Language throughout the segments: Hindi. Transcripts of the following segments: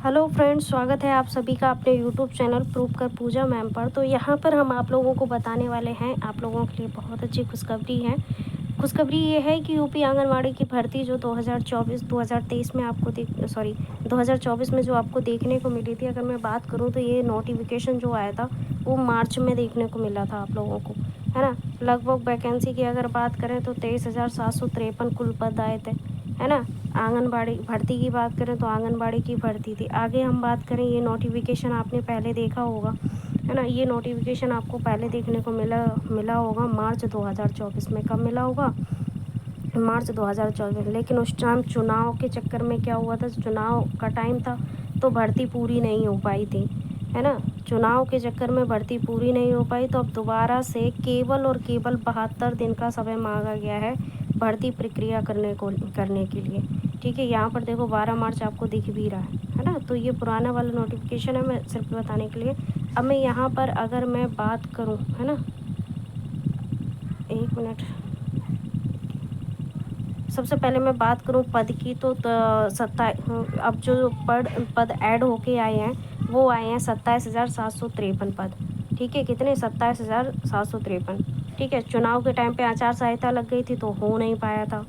हेलो फ्रेंड्स, स्वागत है आप सभी का अपने यूट्यूब चैनल प्रूफ कर पूजा मैम पर। तो यहाँ पर हम आप लोगों को बताने वाले हैं, आप लोगों के लिए बहुत अच्छी खुशखबरी है। खुशखबरी ये है कि यूपी आंगनवाड़ी की भर्ती जो 2024-2023 में आपको 2024 में जो आपको देखने को मिली थी, अगर मैं बात करूँ तो ये नोटिफिकेशन जो आया था वो मार्च में देखने को मिला था आप लोगों को, है ना। लगभग वैकेंसी की अगर बात करें तो 23,753 कुल पद आए थे, है ना। आंगनबाड़ी भर्ती की बात करें तो आंगनबाड़ी की भर्ती थी। आगे हम बात करें, ये नोटिफिकेशन आपने पहले देखा होगा, है ना। ये नोटिफिकेशन आपको पहले देखने को मिला होगा मार्च 2024 में। कब मिला होगा? मार्च 2024। लेकिन उस टाइम चुनाव के चक्कर में क्या हुआ था, चुनाव का टाइम था तो भर्ती पूरी नहीं हो पाई थी, है ना। चुनाव के चक्कर में भर्ती पूरी नहीं हो पाई, तो अब दोबारा से केवल और केवल 72 दिन का समय मांगा गया है भर्ती प्रक्रिया करने के लिए। ठीक है, यहाँ पर देखो 12 मार्च आपको दिख भी रहा है ना। तो ये पुराना वाला नोटिफिकेशन है, मैं सिर्फ बताने के लिए। अब मैं यहाँ पर अगर मैं बात करूँ, है ना, एक मिनट, सबसे पहले मैं बात करूं पद की तो अब जो पद ऐड होके आए हैं वो आए हैं 27,753 पद। ठीक है, कितने? 27,753। ठीक है, चुनाव के टाइम पे आचार संहिता लग गई थी तो हो नहीं पाया था।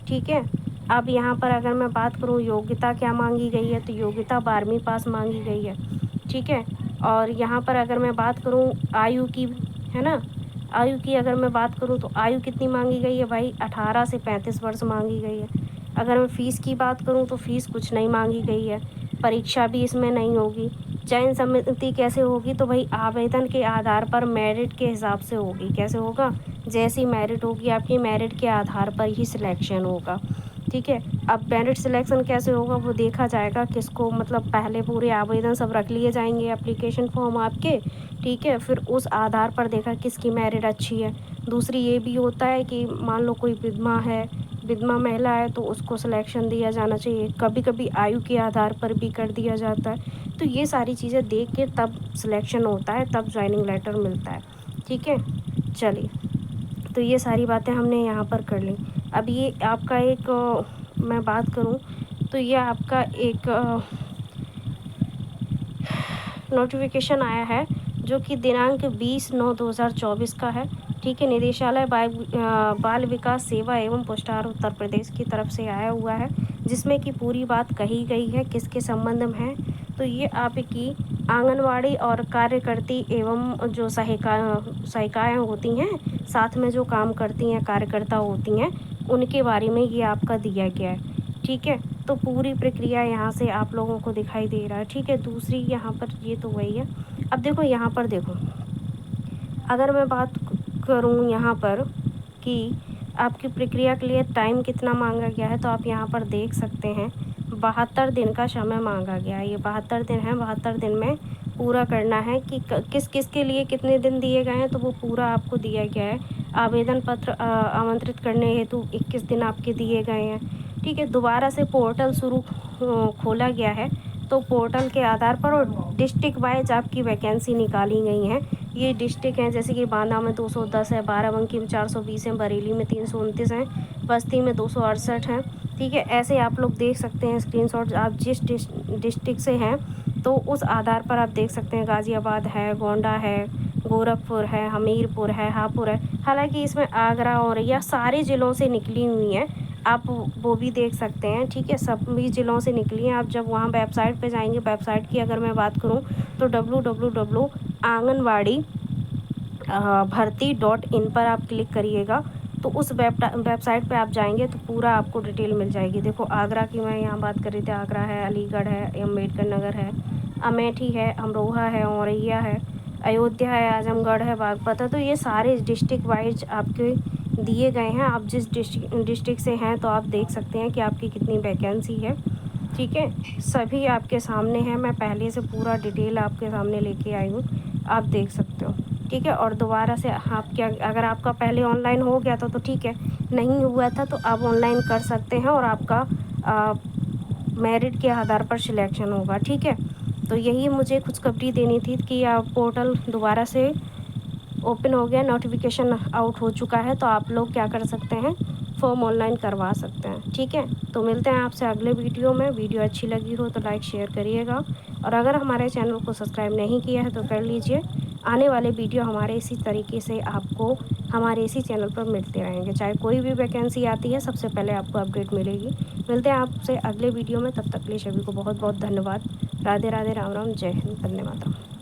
ठीक है, अब यहाँ पर अगर मैं बात करूँ योग्यता क्या मांगी गई है, तो योग्यता 12वीं पास मांगी गई है। ठीक है, और यहाँ पर अगर मैं बात करूँ आयु की, है ना, आयु की अगर मैं बात करूँ तो आयु कितनी मांगी गई है भाई? 18 से 35 वर्ष मांगी गई है। अगर मैं फ़ीस की बात करूँ तो फ़ीस कुछ नहीं मांगी गई है। परीक्षा भी इसमें नहीं होगी। चयन समिति कैसे होगी? तो भाई आवेदन के आधार पर मेरिट के हिसाब से होगी। कैसे होगा? जैसी मेरिट होगी आपकी, मेरिट के आधार पर ही सिलेक्शन होगा। ठीक है, अब मेरिट सिलेक्शन कैसे होगा वो देखा जाएगा, किसको मतलब पहले पूरे आवेदन सब रख लिए जाएंगे, एप्लीकेशन फॉर्म आपके। ठीक है, फिर उस आधार पर देखा किसकी मेरिट अच्छी है। दूसरी ये भी होता है कि मान लो कोई विधवा महिला है तो उसको सिलेक्शन दिया जाना चाहिए। कभी कभी आयु के आधार पर भी कर दिया जाता है। तो ये सारी चीज़ें देख के तब सिलेक्शन होता है, तब ज्वाइनिंग लेटर मिलता है। ठीक है, चलिए, तो ये सारी बातें हमने यहाँ पर कर ली। अब ये आपका एक मैं बात करूँ तो ये आपका एक नोटिफिकेशन आया है जो कि दिनांक 20/9/2024 का है। ठीक है, निदेशालय बाल विकास सेवा एवं पुरस्कार उत्तर प्रदेश की तरफ से आया हुआ है, जिसमें कि पूरी बात कही गई है किसके संबंध में है। तो ये आपकी आंगनवाड़ी और कार्यकर्ती एवं जो सहायिकाएँ होती हैं, साथ में जो काम करती हैं, कार्यकर्ता होती हैं, उनके बारे में ये आपका दिया गया है। ठीक है, तो पूरी प्रक्रिया यहाँ से आप लोगों को दिखाई दे रहा है। ठीक है, दूसरी यहाँ पर ये तो वही है। अब देखो यहाँ पर देखो, अगर मैं बात करूँ यहाँ पर कि आपकी प्रक्रिया के लिए टाइम कितना मांगा गया है, तो आप यहाँ पर देख सकते हैं 72 दिन का समय मांगा गया है। ये 72 दिन है, 72 दिन में पूरा करना है कि किस किस के लिए कितने दिन दिए गए हैं, तो वो पूरा आपको दिया गया है। आवेदन पत्र आमंत्रित करने हेतु 21 दिन आपके दिए गए हैं। ठीक है, दोबारा से पोर्टल खोला गया है, तो पोर्टल के आधार पर और डिस्ट्रिक्ट वाइज आपकी वैकेंसी निकाली गई हैं। ये डिस्ट्रिक्ट हैं, जैसे कि बांदा में 210 है, बाराबंकी में 420 हैं, बरेली में 329 हैं, बस्ती में 268 हैं। ठीक है, ऐसे आप लोग देख सकते हैं स्क्रीनशॉट, आप जिस डिस्ट्रिक्ट से हैं तो उस आधार पर आप देख सकते हैं। गाज़ियाबाद है, गोंडा है, गोरखपुर है, हमीरपुर है, हापुड़ है। हालांकि इसमें आगरा और या सारे ज़िलों से निकली हुई हैं, आप वो भी देख सकते हैं। ठीक है, सभी ज़िलों से निकली हैं। आप जब वहाँ वेबसाइट पे जाएंगे, वेबसाइट की अगर मैं बात करूँ तो www.आंगनवाड़ी भर्ती.in पर आप क्लिक करिएगा, तो उस वेबसाइट पे आप जाएंगे तो पूरा आपको डिटेल मिल जाएगी। देखो, आगरा की मैं यहाँ बात कर रही थी, आगरा है, अलीगढ़ है, अम्बेडकर नगर है, अमेठी है, अमरोहा है, औरैया है, अयोध्या है, आजमगढ़ है, बागपत है। तो ये सारे डिस्ट्रिक्ट वाइज आपके दिए गए हैं। आप जिस डिस्ट्रिक्ट से हैं तो आप देख सकते हैं कि आपकी कितनी वैकेंसी है। ठीक है, सभी आपके सामने है, मैं पहले से पूरा डिटेल आपके सामने लेके आई हूँ, आप देख सकते हो। ठीक है, और दोबारा से आप क्या, अगर आपका पहले ऑनलाइन हो गया था तो ठीक है, नहीं हुआ था तो आप ऑनलाइन कर सकते हैं और आपका मेरिट के आधार पर सिलेक्शन होगा। ठीक है, तो यही मुझे खुशखबरी देनी थी कि आप पोर्टल दोबारा से ओपन हो गया, नोटिफिकेशन आउट हो चुका है, तो आप लोग क्या कर सकते हैं, फॉर्म ऑनलाइन करवा सकते हैं। ठीक है, तो मिलते हैं आपसे अगले वीडियो में। वीडियो अच्छी लगी हो तो लाइक शेयर करिएगा, और अगर हमारे चैनल को सब्सक्राइब नहीं किया है तो कर लीजिए। आने वाले वीडियो हमारे इसी तरीके से आपको हमारे इसी चैनल पर मिलते रहेंगे। चाहे कोई भी वैकेंसी आती है, सबसे पहले आपको अपडेट मिलेगी। मिलते हैं आपसे अगले वीडियो में, तब तक के लिए सभी को बहुत बहुत धन्यवाद। राधे राधे, राम राम, जय हिंद, वंदे मातरम।